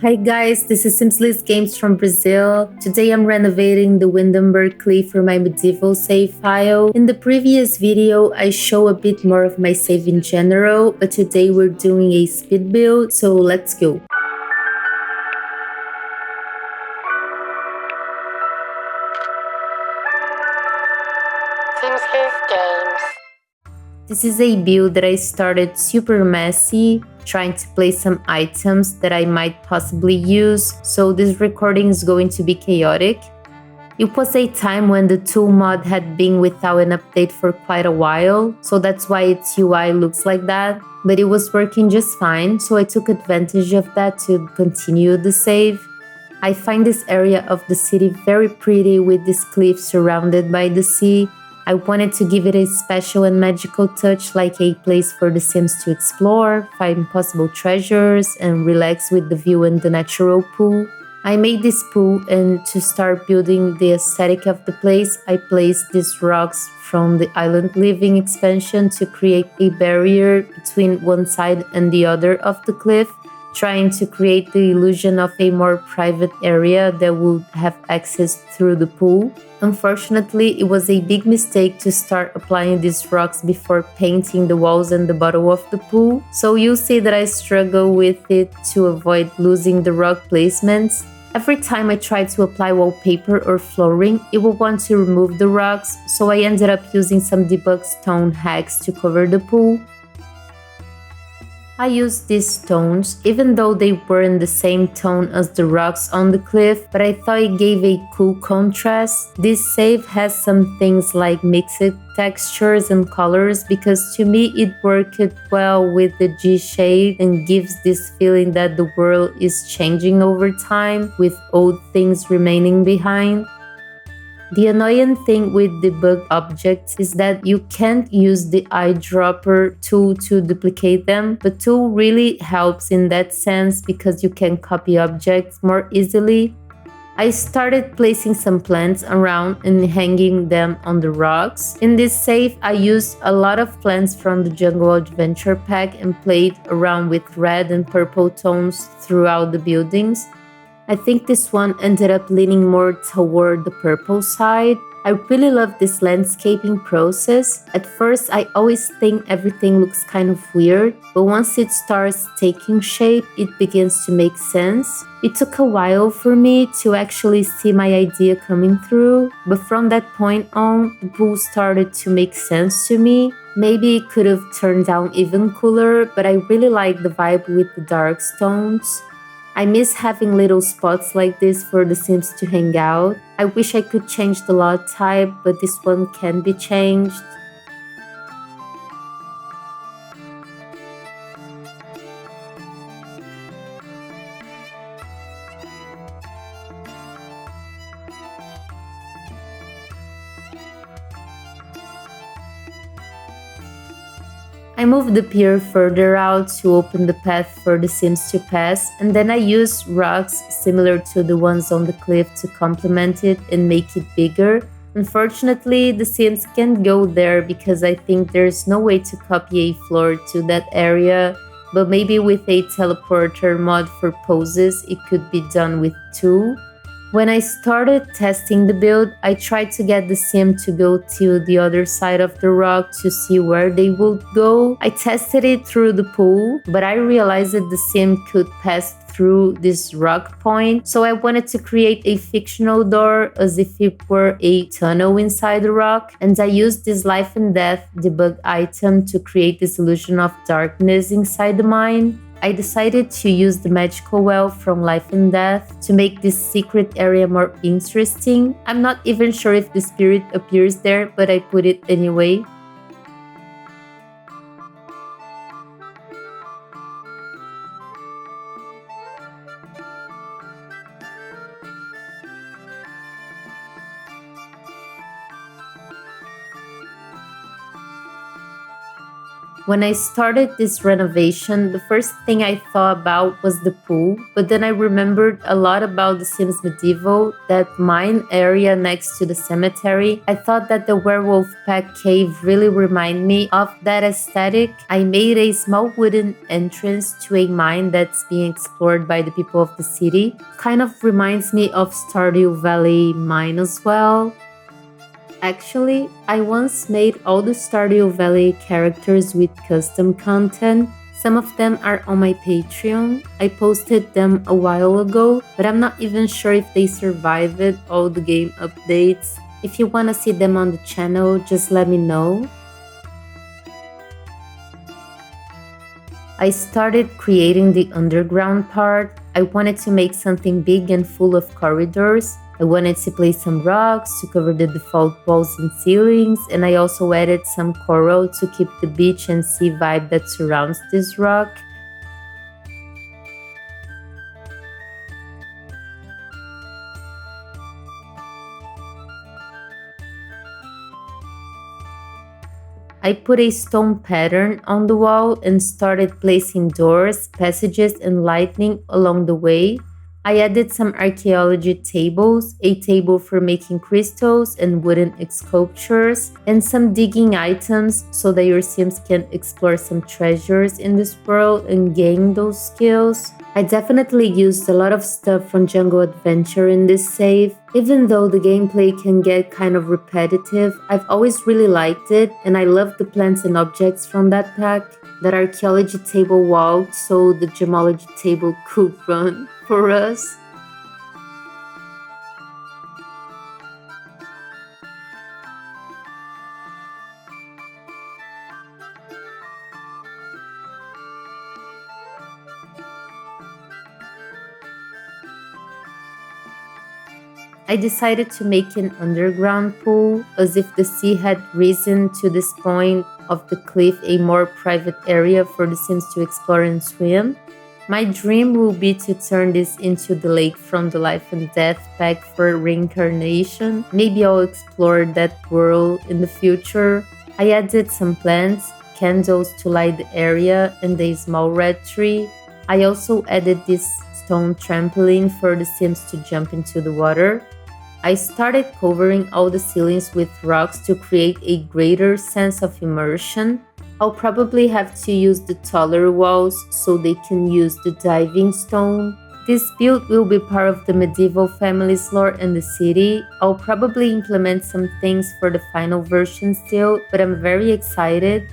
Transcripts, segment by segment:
Hi guys, this is simslisgames from Brazil. Today I'm renovating the Windenburg cliff for my Medieval Savefile. In the previous video, I show a bit more of my save in general, but today we're doing a speed build, so let's go. simslisgames. This is a build that I started super messy, trying to place some items that I might possibly use, so this recording is going to be chaotic. It was a time when the tool mod had been without an update for quite a while, so that's why its UI looks like that, but it was working just fine, so I took advantage of that to continue the save. I find this area of the city very pretty with this cliff surrounded by the sea. I wanted to give it a special and magical touch, like a place for the Sims to explore, find possible treasures, and relax with the view and the natural pool. I made this pool, and to start building the aesthetic of the place, I placed these rocks from the Island Living expansion to create a barrier between one side and the other of the cliff, trying to create the illusion of a more private area that would have access through the pool. Unfortunately, it was a big mistake to start applying these rocks before painting the walls and the bottom of the pool, so you'll see that I struggle with it to avoid losing the rock placements. Every time I try to apply wallpaper or flooring, it will want to remove the rocks, so I ended up using some debug stone hacks to cover the pool. I used these stones even though they weren't the same tone as the rocks on the cliff, but I thought it gave a cool contrast. This save has some things like mixed textures and colors because to me it worked well with the G shade and gives this feeling that the world is changing over time with old things remaining behind. The annoying thing with debug objects is that you can't use the eyedropper tool to duplicate them, but tool really helps in that sense because you can copy objects more easily. I started placing some plants around and hanging them on the rocks. In this save, I used a lot of plants from the Jungle Adventure pack and played around with red and purple tones throughout the buildings. I think this one ended up leaning more toward the purple side. I really love this landscaping process. At first, I always think everything looks kind of weird, but once it starts taking shape, it begins to make sense. It took a while for me to actually see my idea coming through, but from that point on, the pool started to make sense to me. Maybe it could have turned out even cooler, but I really like the vibe with the dark stones. I miss having little spots like this for the Sims to hang out. I wish I could change the lot type, but this one can be changed. I moved the pier further out to open the path for the Sims to pass, and then I used rocks similar to the ones on the cliff to complement it and make it bigger. Unfortunately, the Sims can't go there because I think there's no way to copy a floor to that area, but maybe with a teleporter mod for poses it could be done with two. When I started testing the build, I tried to get the sim to go to the other side of the rock to see where they would go. I tested it through the pool, but I realized that the sim could pass through this rock point, so I wanted to create a fictional door as if it were a tunnel inside the rock, and I used this life and death debug item to create this illusion of darkness inside the mine. I decided to use the magical well from Life and Death to make this secret area more interesting. I'm not even sure if the spirit appears there, but I put it anyway. When I started this renovation, the first thing I thought about was the pool, but then I remembered a lot about The Sims Medieval, that mine area next to the cemetery. I thought that the werewolf pack cave really reminded me of that aesthetic. I made a small wooden entrance to a mine that's being explored by the people of the city. Kind of reminds me of Stardew Valley mine as well. Actually, I once made all the Stardew Valley characters with custom content. Some of them are on my Patreon. I posted them a while ago, but I'm not even sure if they survived all the game updates. If you wanna see them on the channel, just let me know. I started creating the underground part. I wanted to make something big and full of corridors. I wanted to place some rocks to cover the default walls and ceilings, and I also added some coral to keep the beach and sea vibe that surrounds this rock. I put a stone pattern on the wall and started placing doors, passages, and lighting along the way. I added some archaeology tables, a table for making crystals and wooden sculptures, and some digging items so that your Sims can explore some treasures in this world and gain those skills. I definitely used a lot of stuff from Jungle Adventure in this save. Even though the gameplay can get kind of repetitive, I've always really liked it, and I love the plants and objects from that pack. That archaeology table walked so the gemology table could run for us. I decided to make an underground pool, as if the sea had risen to this point of the cliff, a more private area for the Sims to explore and swim. My dream will be to turn this into the lake from the Life and Death pack for reincarnation. Maybe I'll explore that world in the future. I added some plants, candles to light the area, and a small red tree. I also added this stone trampoline for the Sims to jump into the water. I started covering all the ceilings with rocks to create a greater sense of immersion. I'll probably have to use the taller walls so they can use the diving stone. This build will be part of the medieval family's lore and the city. I'll probably implement some things for the final version still, but I'm very excited.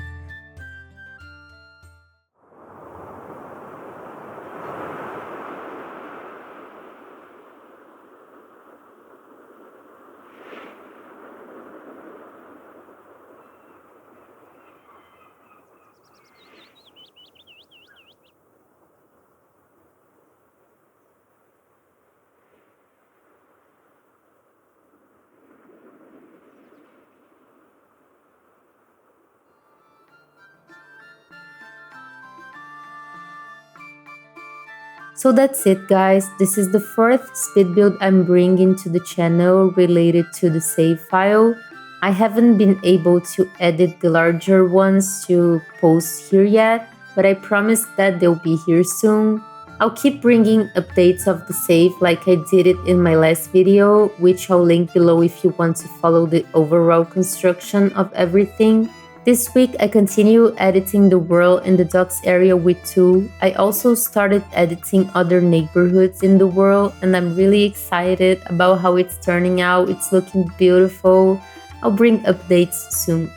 So that's it, guys. This is the fourth speed build I'm bringing to the channel related to the save file. I haven't been able to edit the larger ones to post here yet, but I promise that they'll be here soon. I'll keep bringing updates of the save like I did it in my last video, which I'll link below if you want to follow the overall construction of everything. This week, I continue editing the world in the docks area with 2. I also started editing other neighborhoods in the world, and I'm really excited about how it's turning out. It's looking beautiful. I'll bring updates soon.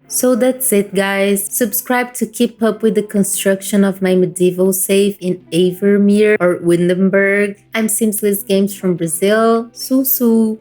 So that's it, guys. Subscribe to keep up with the construction of my medieval save in Avermeer or Windenburg. I'm simslisgames from Brazil. Su.